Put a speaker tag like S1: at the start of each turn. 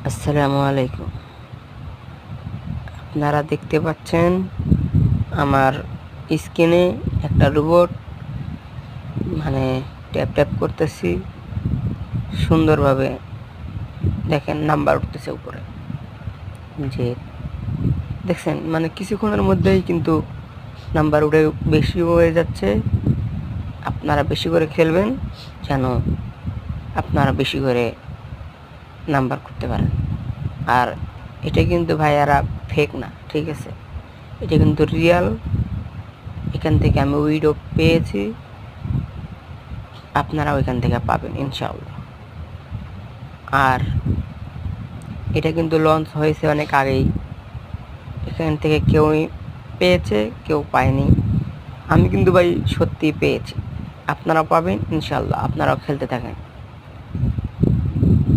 S1: আসসালামু আলাইকুম। আপনারা দেখতে পাচ্ছেন আমার স্ক্রিনে একটা রোবট ট্যাপ ট্যাপ করতেছি সুন্দরভাবে। দেখেন নাম্বার উঠতেছে উপরে, যে দেখছেন কিছুক্ষণের মধ্যেই কিন্তু নাম্বার উঠে বেশি হয়ে যাচ্ছে। আপনারা বেশি করে খেলবেন যেন আপনারা বেশি করে নাম্বার করতে পারেন। আর এটা কিন্তু ভাইয়ারা ফেক না, ঠিক আছে? এটা কিন্তু রিয়াল। এখান থেকে আমি উইডো পেয়েছি, আপনারা ওইখান থেকে পাবেন ইনশাআল্লাহ। আর এটা কিন্তু লঞ্চ হয়েছে অনেক আগেই, এখান থেকে কেউই পেয়েছে কেউ পায়নি। আমি কিন্তু ভাই সত্যি পেয়েছি, আপনারা পাবেন ইনশাআল্লাহ। আপনারাও খেলতে থাকেন।